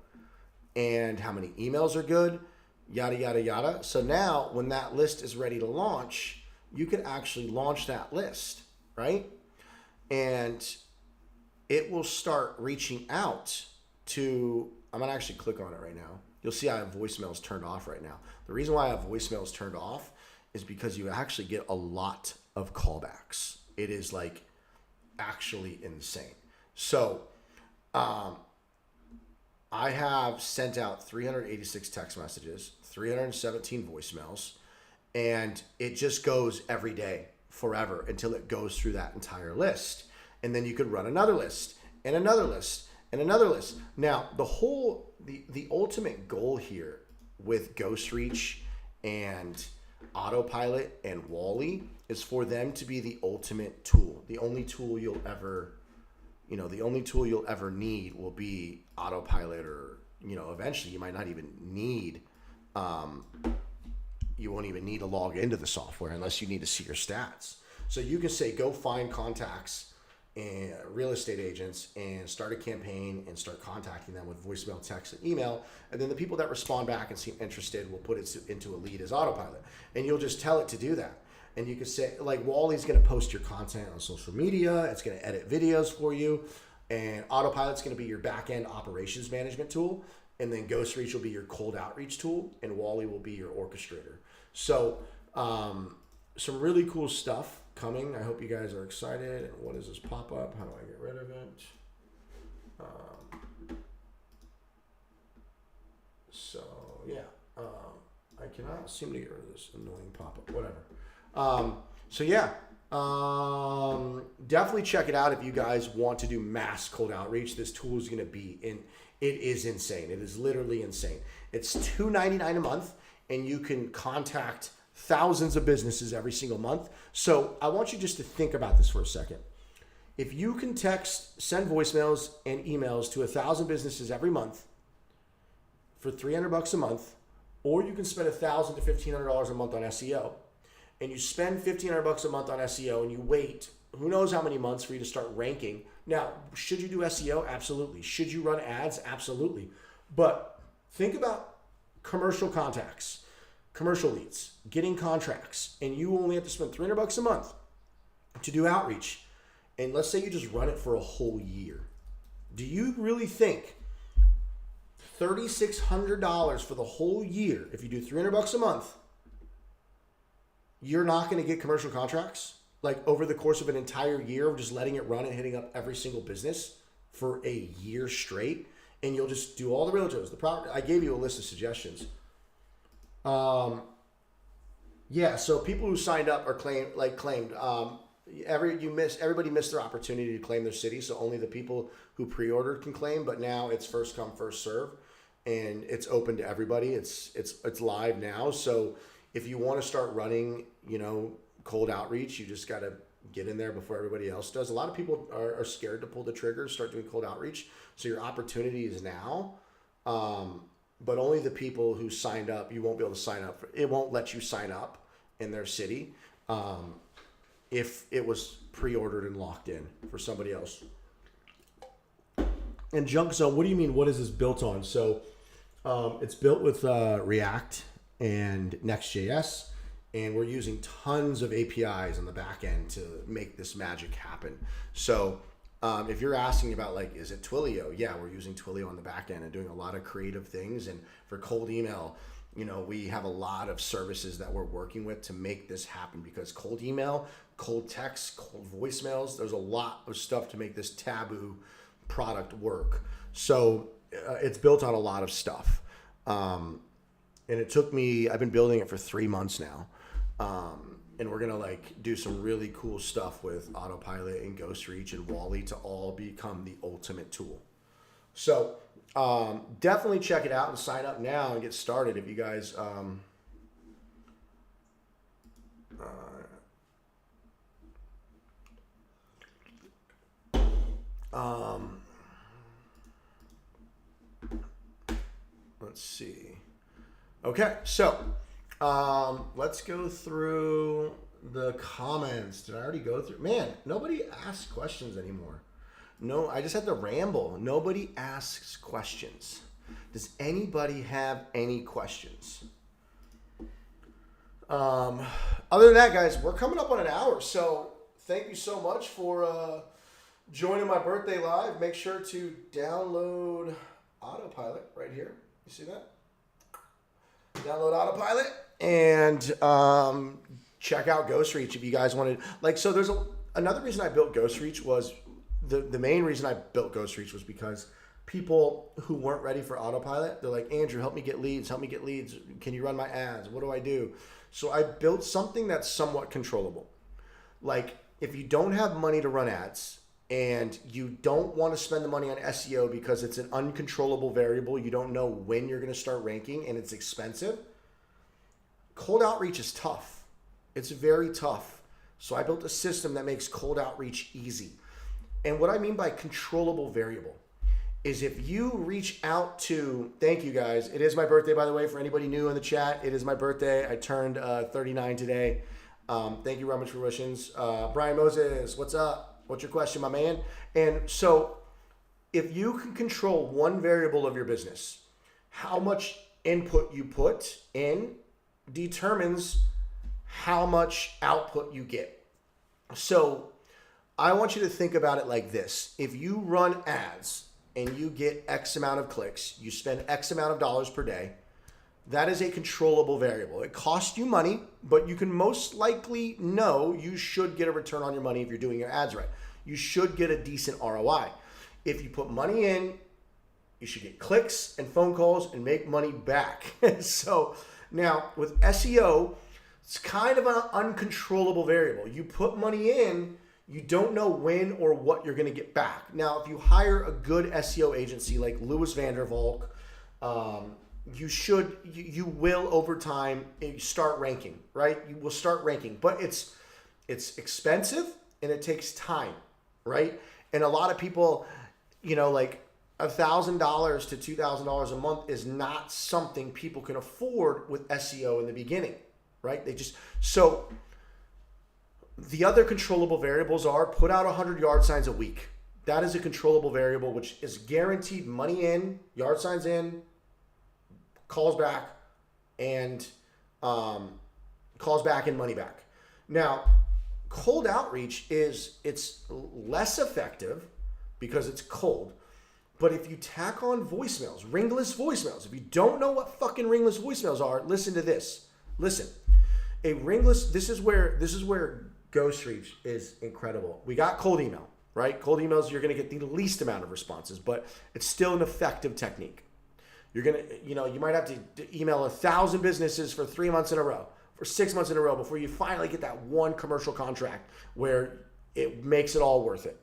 and how many emails are good, yada, yada, yada. So now when that list is ready to launch, you can actually launch that list, right? And it will start reaching out to, I'm gonna actually click on it right now. You'll see I have voicemails turned off right now. The reason why I have voicemails turned off is because you actually get a lot of callbacks. It is like actually insane. So I have sent out 386 text messages, 317 voicemails, and it just goes every day forever until it goes through that entire list. And then you could run another list and another list and another list. Now, the ultimate goal here with Ghost Reach and Autopilot and Wally is for them to be the ultimate tool. The only tool you'll ever need will be Autopilot, or eventually you might not even need you won't even need to log into the software unless you need to see your stats. So you can say, go find contacts and real estate agents and start a campaign and start contacting them with voicemail, text, and email. And then the people that respond back and seem interested will put it into a lead as Autopilot. And you'll just tell it to do that. And you can say, like, Wally's going to post your content on social media. It's going to edit videos for you. And Autopilot's going to be your back-end operations management tool. And then Ghost Reach will be your cold outreach tool. And Wally will be your orchestrator. So some really cool stuff coming. I hope you guys are excited. And what is this pop-up? How do I get rid of it? I cannot seem to get rid of this annoying pop-up. Whatever. Definitely check it out if you guys want to do mass cold outreach. This tool is going to be it is insane. It is literally insane. It's $2.99 a month, and you can contact thousands of businesses every single month. So I want you just to think about this for a second. If you can send voicemails and emails to 1,000 businesses every month for $300 a month, or you can spend $1,000 to $1,500 a month on SEO, and you spend $1,500 a month on SEO, and you wait who knows how many months for you to start ranking. Now, should you do SEO? Absolutely. Should you run ads? Absolutely. But think about commercial contacts, commercial leads, getting contracts, and you only have to spend $300 a month to do outreach. And let's say you just run it for a whole year. Do you really think $3,600 for the whole year, if you do $300 a month, you're not going to get commercial contracts? Like over the course of an entire year of just letting it run and hitting up every single business for a year straight, and you'll just do all the realtors. I gave you a list of suggestions. So people who signed up are claimed. Everybody missed their opportunity to claim their city, so only the people who pre-ordered can claim. But now it's first come, first serve, and it's open to everybody. It's live now. So if you want to start running, cold outreach, you just got to get in there before everybody else does. A lot of people are scared to pull the trigger, start doing cold outreach. So your opportunity is now. But only the people who signed up, you won't be able to sign up. It won't let you sign up in their city if it was pre-ordered and locked in for somebody else. And Junk Zone, what do you mean? What is this built on? So it's built with React and Next.js, and we're using tons of APIs on the back end to make this magic happen. So if you're asking about is it Twilio? Yeah, we're using Twilio on the back end and doing a lot of creative things. And for cold email, we have a lot of services that we're working with to make this happen, because cold email, cold text, cold voicemails, there's a lot of stuff to make this taboo product work. So it's built on a lot of stuff. And it took me, I've been building it for 3 months now. And we're going to do some really cool stuff with Autopilot and Ghost Reach and Wally to all become the ultimate tool. So definitely check it out and sign up now and get started if you guys let's see. Okay, so let's go through the comments. Did I already go through? Man, nobody asks questions anymore. No, I just had to ramble. Nobody asks questions. Does anybody have any questions? Other than that, guys, we're coming up on an hour. So thank you so much for joining my birthday live. Make sure to download Autopilot right here. You see that? Download Autopilot and check out Ghost Reach if you guys wanted. So there's another reason I built Ghost Reach was the main reason I built Ghost Reach was because people who weren't ready for Autopilot, they're like, Andrew, help me get leads. Can you run my ads? What do I do? So I built something that's somewhat controllable. If you don't have money to run ads and you don't want to spend the money on SEO because it's an uncontrollable variable. You don't know when you're going to start ranking and it's expensive. Cold outreach is tough. It's very tough. So I built a system that makes cold outreach easy. And what I mean by controllable variable is if you reach out to, thank you guys. It is my birthday, by the way, for anybody new in the chat. It is my birthday. I turned 39 today. Thank you very much for wishes. Brian Moses, what's up? What's your question, my man? And so if you can control one variable of your business, how much input you put in determines how much output you get. So I want you to think about it like this. If you run ads and you get X amount of clicks, you spend X amount of dollars per day, that is a controllable variable. It costs you money, but you can most likely know you should get a return on your money if you're doing your ads right. You should get a decent ROI. If you put money in, you should get clicks and phone calls and make money back. So now with SEO, it's kind of an uncontrollable variable. You put money in, you don't know when or what you're going to get back. Now, if you hire a good SEO agency like Louis Vandervalk, you will over time start ranking, right? You will start ranking, but it's expensive and it takes time, right? And a lot of people, like $1,000 to $2,000 a month is not something people can afford with SEO in the beginning, right? So the other controllable variables are put out 100 yard signs a week. That is a controllable variable, which is guaranteed money in, yard signs in, calls back, and money back. Now, cold outreach it's less effective because it's cold. But if you tack on voicemails, ringless voicemails, if you don't know what fucking ringless voicemails are, listen to this. Listen, this is where Ghost Reach is incredible. We got cold email, right? Cold emails, you're going to get the least amount of responses, but it's still an effective technique. You're going to, you might have to email 1,000 businesses for 3 months in a row, for 6 months in a row before you finally get that one commercial contract where it makes it all worth it.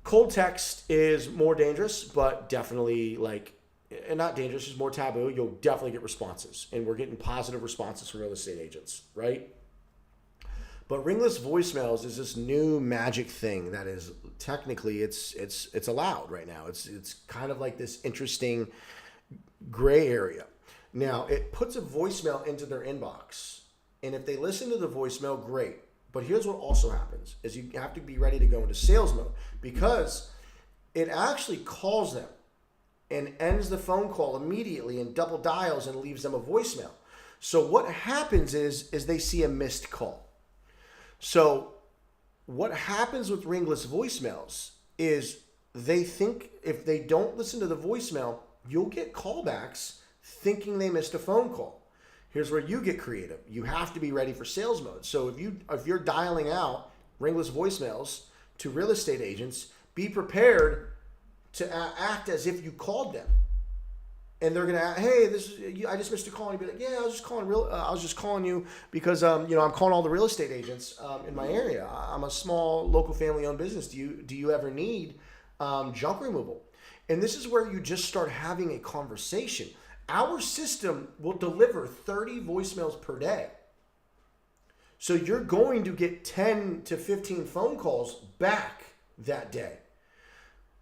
Cold text is more dangerous, but definitely and not dangerous, it's more taboo. You'll definitely get responses, and we're getting positive responses from real estate agents, right? But ringless voicemails is this new magic thing that is technically it's allowed right now. It's kind of like this interesting gray area. Now, it puts a voicemail into their inbox, and if they listen to the voicemail, great. But here's what also happens is you have to be ready to go into sales mode because it actually calls them and ends the phone call immediately and double dials and leaves them a voicemail. So what happens is they see a missed call. So what happens with ringless voicemails is they think if they don't listen to the voicemail, you'll get callbacks thinking they missed a phone call. Here's where you get creative. You have to be ready for sales mode. So if you're dialing out ringless voicemails to real estate agents, be prepared to act as if you called them. And they're gonna, hey, I just missed a call. And you'd be like, yeah, I was just calling you because I'm calling all the real estate agents in my area. I'm a small local family-owned business. Do you ever need junk removal? And this is where you just start having a conversation. Our system will deliver 30 voicemails per day. So you're going to get 10 to 15 phone calls back that day.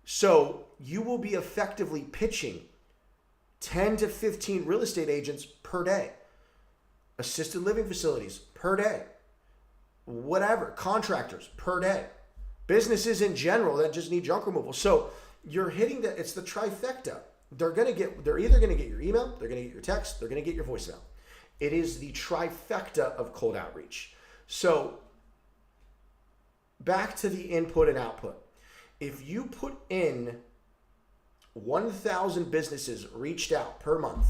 So you will be effectively pitching 10 to 15 real estate agents per day, assisted living facilities per day, whatever, contractors per day, businesses in general that just need junk removal. So you're hitting it's the trifecta. They're either going to get your email, they're going to get your text, they're going to get your voicemail. It is the trifecta of cold outreach. So back to the input and output. If you put in 1,000 businesses reached out per month,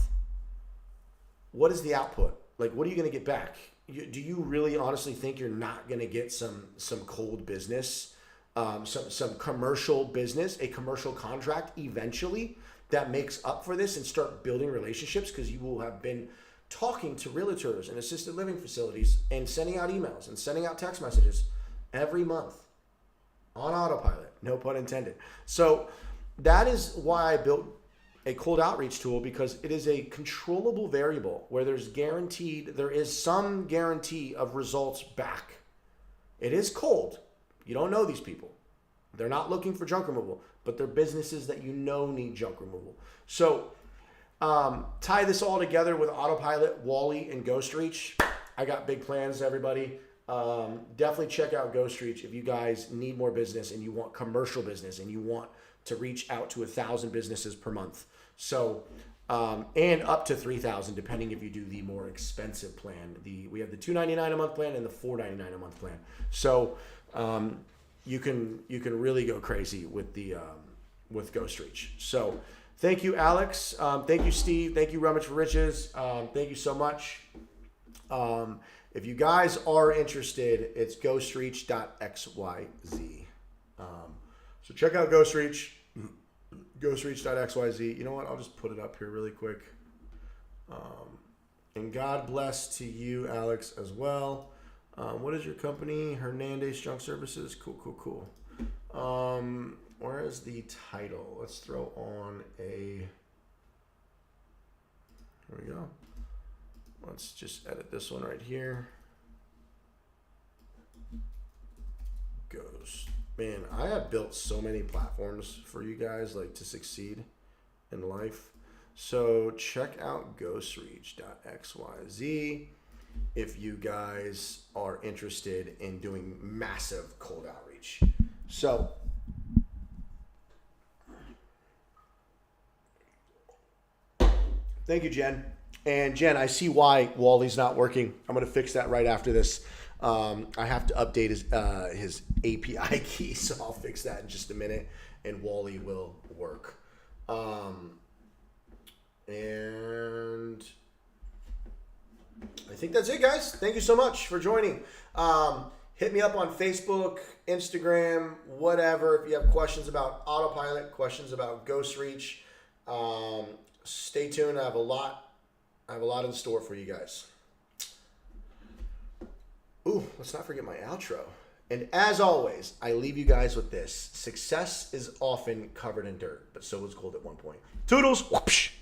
what is the output? What are you going to get back? Do you really honestly think you're not going to get some cold business, some commercial business, a commercial contract eventually that makes up for this and start building relationships because you will have been talking to realtors and assisted living facilities and sending out emails and sending out text messages every month on autopilot, no pun intended. So that is why I built a cold outreach tool, because it is a controllable variable where there is some guarantee of results back. It is cold. You don't know these people. They're not looking for junk removal, but they're businesses that you know need junk removal. So tie this all together with Autopilot, Wally, and GhostReach. I got big plans, everybody. Definitely check out GhostReach if you guys need more business and you want commercial business and you want to reach out to 1,000 businesses per month. So, and up to 3,000, depending if you do the more expensive plan. We have the $299 a month plan and the $499 a month plan. So, you can really go crazy with with GhostReach. So, thank you, Alex. Thank you, Steve. Thank you, Rummage for Riches. Thank you so much. If you guys are interested, it's ghostreach.xyz. So check out GhostReach, ghostreach.xyz. You know what? I'll just put it up here really quick. And God bless to you, Alex, as well. What is your company? Hernandez Junk Services. Cool. Where is the title? Let's throw on a... There we go. Let's just edit this one right here. Ghost. Man, I have built so many platforms for you guys like to succeed in life. So check out ghostreach.xyz if you guys are interested in doing massive cold outreach. So thank you, Jen. And Jen, I see why Wally's not working. I'm going to fix that right after this. I have to update his API key, so I'll fix that in just a minute, and Wally will work. And I think that's it, guys. Thank you so much for joining. Hit me up on Facebook, Instagram, whatever. If you have questions about Autopilot, questions about GhostReach, stay tuned. I have a lot in store for you guys. Ooh, let's not forget my outro. And as always, I leave you guys with this. Success is often covered in dirt, but so was gold at one point. Toodles! Whoopsh.